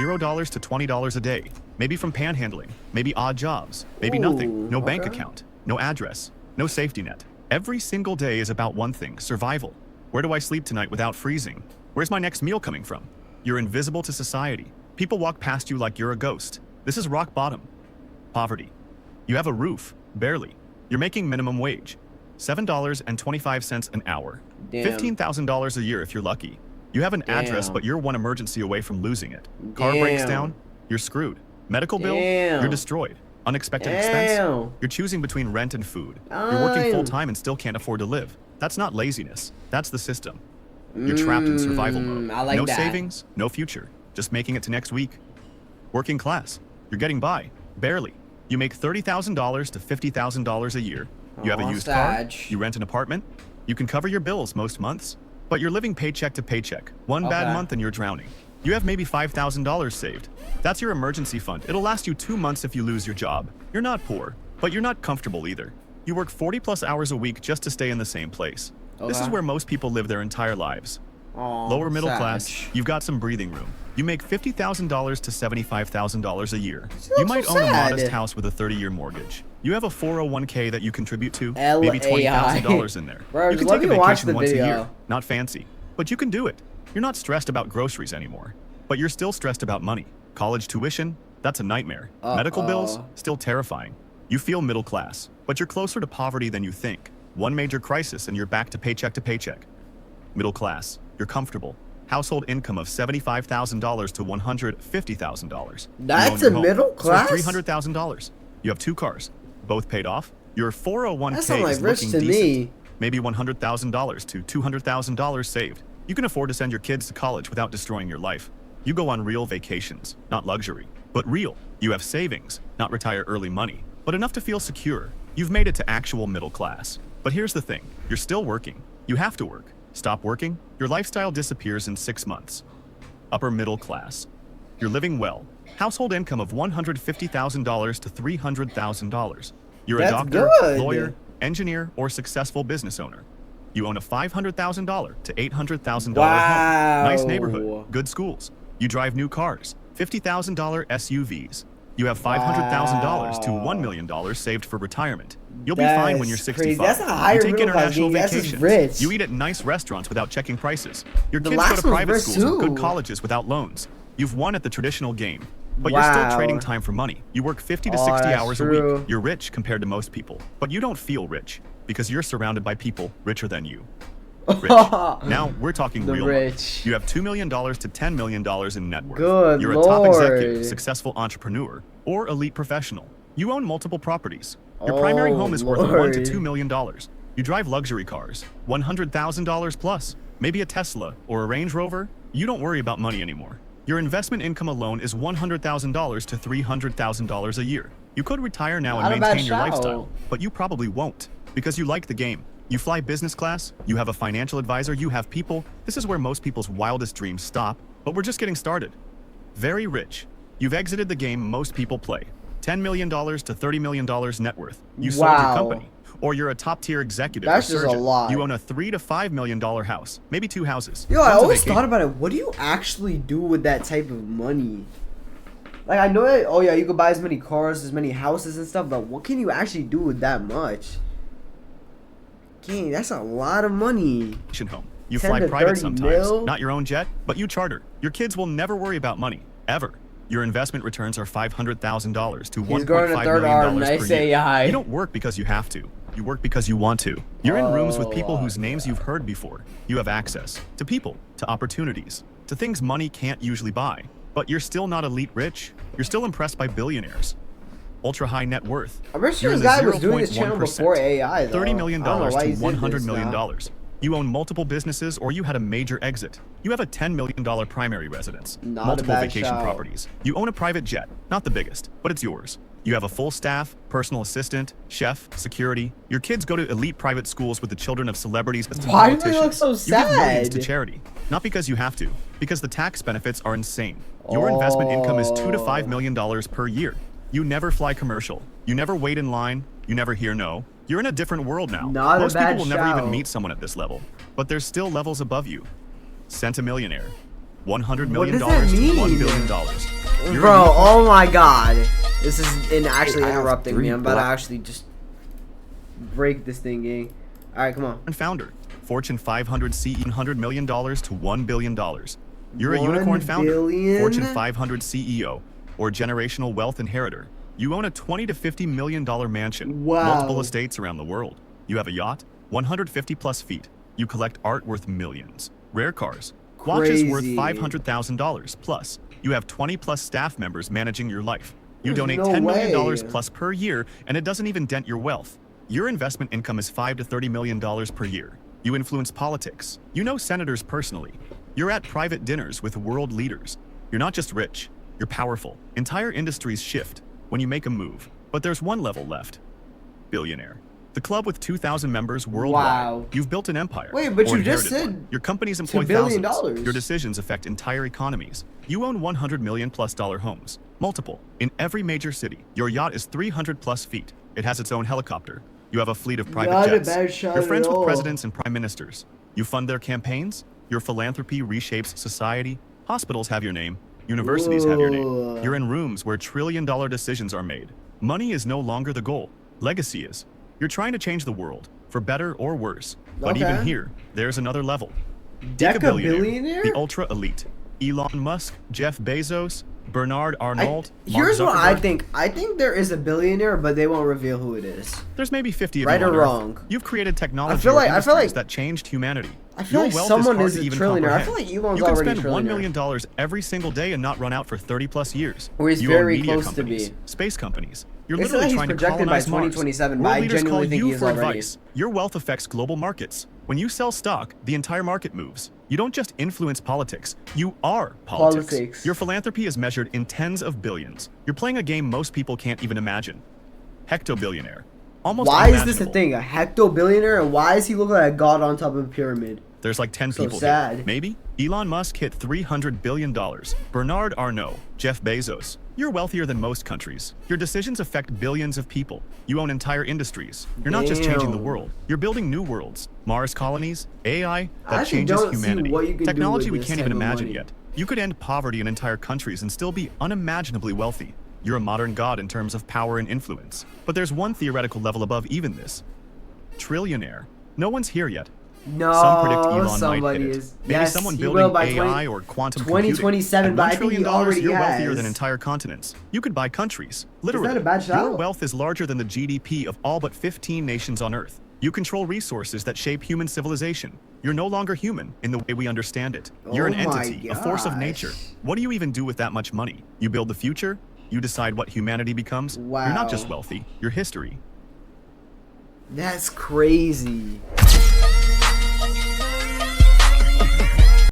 $0 to $20 a day. Maybe from panhandling, maybe odd jobs, maybe nothing, no bank account, no address, no safety net. Every single day is about one thing, survival. Where do I sleep tonight without freezing? Where's my next meal coming from? You're invisible to society. People walk past you like you're a ghost. This is rock bottom. Poverty. You have a roof, barely. You're making minimum wage, $7.25 an hour. $15,000 a year if you're lucky. You have an address, but you're one emergency away from losing it. Car breaks down, you're screwed. Medical bill, you're destroyed. Unexpected expense, you're choosing between rent and food. You're working full-time and still can't afford to live. That's not laziness, that's the system. You're trapped in survival mode. No savings, no future, just making it to next week. Working class, you're getting by, barely. You make $30,000 to $50,000 a year. You have a used car, you rent an apartment, you can cover your bills most months, but you're living paycheck to paycheck. One bad month and you're drowning. You have maybe $5,000 saved. That's your emergency fund. It'll last you 2 months if you lose your job. You're not poor, but you're not comfortable either. You work 40+ hours a week just to stay in the same place. This is where most people live their entire lives. Lower middle class, you've got some breathing room. You make $50,000 to $75,000 a year. You might own a modest house with a 30-year mortgage. You have a 401k that you contribute to, maybe $20,000 in there. Bro, you can take a vacation once a year, not fancy, but you can do it. You're not stressed about groceries anymore, but you're still stressed about money. College tuition, that's a nightmare. Medical bills, still terrifying. You feel middle class, but you're closer to poverty than you think. One major crisis and you're back to paycheck. Middle class, you're comfortable. Household income of $75,000 to $150,000. That's a middle class? $300,000. You have 2 cars, both paid off. Your 401k like is looking decent. Maybe $100,000 to $200,000 saved. You can afford to send your kids to college without destroying your life. You go on real vacations, not luxury, but real. You have savings, not retire early money, but enough to feel secure. You've made it to actual middle class. But here's the thing, you're still working. You have to work. Stop working, your lifestyle disappears in 6 months. Upper middle class. You're living well. Household income of $150,000 to $300,000. You're a doctor, lawyer, engineer, or successful business owner. You own a $500,000 to $800,000 home. Nice neighborhood, good schools. You drive new cars, $50,000 SUVs. You have $500,000 to $1 million saved for retirement. You'll be fine when you're 65. That's a higher you take international vacations. vacations. Rich. You eat at nice restaurants without checking prices. Your kids go to private schools and good colleges without loans. You've won at the traditional game, but you're still trading time for money. You work 50 to 60 hours a week. You're rich compared to most people, but you don't feel rich because you're surrounded by people richer than you. Rich. Now we're talking real money. You have $2 million to $10 million in net worth. You're a top executive, successful entrepreneur, or elite professional. You own multiple properties. Your primary home is worth $1 to $2 million. You drive luxury cars, $100,000 plus, maybe a Tesla or a Range Rover. You don't worry about money anymore. Your investment income alone is $100,000 to $300,000 a year. You could retire now and maintain your lifestyle, but you probably won't because you like the game. You fly business class, you have a financial advisor, you have people. This is where most people's wildest dreams stop, but we're just getting started. Very rich. You've exited the game most people play. $10 million to $30 million net worth. You sold your company. Or you're a top-tier executive or surgeon. A lot. You own a $3 to $5 million house, maybe 2 houses. Yo, I always thought about it. What do you actually do with that type of money? Like, I know that, oh yeah, you could buy as many cars, as many houses and stuff, but what can you actually do with that much? Dang, that's a lot of money. Home. You fly private sometimes, not your own jet, but you charter. Your kids will never worry about money, ever. Your investment returns are $500,000 to $1.5 million per year. You don't work because you have to. You work because you want to. You're in rooms with people whose names you've heard before. You have access to people, to opportunities, to things money can't usually buy. But you're still not elite rich. You're still impressed by billionaires. Ultra high net worth. I'm pretty sure this guy was doing this channel before AI, though. $30 million to $100 million. You own multiple businesses or you had a major exit. You have a $10 million primary residence. Multiple vacation properties. You own a private jet. Not the biggest, but it's yours. You have a full staff, personal assistant, chef, security. Your kids go to elite private schools with the children of celebrities as Why do they look so sad? You give millions to charity. Not because you have to, because the tax benefits are insane. Your investment income is $2 to $5 million per year. You never fly commercial. You never wait in line. You never hear no. You're in a different world now. Most people will never even meet someone at this level, but there's still levels above you. Centimillionaire. $100 What million does that to $1 mean? billion. You're a Bro, unicorn oh my god. This is actually I have interrupting me. 3 I'm about to black- actually just break this thing, gang. Alright, come on. founder. Fortune 500 CEO, $100 million to $1 billion. You're a 1 unicorn founder. billion? Fortune 500 CEO or generational wealth inheritor. You own a $20 to $50 million mansion. Wow. Multiple estates around the world. You have a yacht, 150 plus feet. You collect art worth millions. Rare cars. Watches worth Crazy. $500,000 plus. You have 20 plus staff members managing your life. You There's donate no $10 million way. plus per year, and it doesn't even dent your wealth. Your investment income is $5 to $30 million per year. You influence politics. You know senators personally. You're at private dinners with world leaders. You're not just rich, you're powerful. Entire industries shift when you make a move. But there's one level left. Billionaire. The club with 2,000 members worldwide. Wow. You've built an empire. Wait, but or you just inherited said one. Your companies $2 employ billion. thousands. Your decisions affect entire economies. You own $100 million plus homes. Multiple. In every major city. Your yacht is 300 plus feet. It has its own helicopter. You have a fleet of private Not a jets. bad shot You're at friends with all. presidents and prime ministers. You fund their campaigns. Your philanthropy reshapes society. Hospitals have your name. Universities have your name. Ooh. You're in rooms where trillion-dollar decisions are made. Money is no longer the goal. Legacy is. You're trying to change the world, for better or worse. But Okay. even here, there's another level. Deca-billionaire? The ultra elite. Elon Musk, Jeff Bezos, Bernard Arnault. Here's Mark what I Zuckerberg. think. I think there is a billionaire, but they won't reveal who it is. There's maybe 50 of Right you on or Earth. wrong? You've created technology feel or like- I feel industries like- that changed humanity. I feel Your like wealth someone hard is to a even trillionaire. I comprehend. feel like Elon's You can already a spend $1 trillionaire. million every single day and not run out for 30 plus years. Or he's You own very media close to companies, be. space companies. You're They said literally that he's trying to projected by colonize Mars. 2027, but World I leaders genuinely call think you he is for already. advice. Your wealth affects global markets. When you sell stock, the entire market moves. You don't just influence politics, you are politics. Politics. Your philanthropy is measured in tens of billions. You're playing a game most people can't even imagine. Hectobillionaire. Almost Why is this a unimaginable. thing? A hecto-billionaire? And why does he look like a god on top of a pyramid? There's like 10 So people sad. here. Maybe? Elon Musk hit $300 billion. Bernard Arnault, Jeff Bezos. You're wealthier than most countries. Your decisions affect billions of people. You own entire industries. You're not just changing the Damn. world. You're building new worlds. Mars colonies, AI I that actually changes don't see humanity. what you can do Technology with we this can't type even of imagine money. yet. You could end poverty in entire countries and still be unimaginably wealthy. You're a modern god in terms of power and influence. But there's one theoretical level above even this. Trillionaire. No one's here yet. No, Some predict Elon might somebody hit it. is. Maybe Yes, someone he building will by AI 20 or quantum 2027, computing. but I At $1 think he trillion, already you're wealthier has. than entire continents. You could buy countries. Literally. a bad Your shout? wealth is larger than the GDP of all but 15 nations on Earth. You control resources that shape human civilization. You're no longer human in the way we understand it. You're an Oh my entity, a force of nature. gosh. What do you even do with that much money? You build the future? You decide what humanity becomes? You're not just Wow. wealthy, you're history. That's crazy.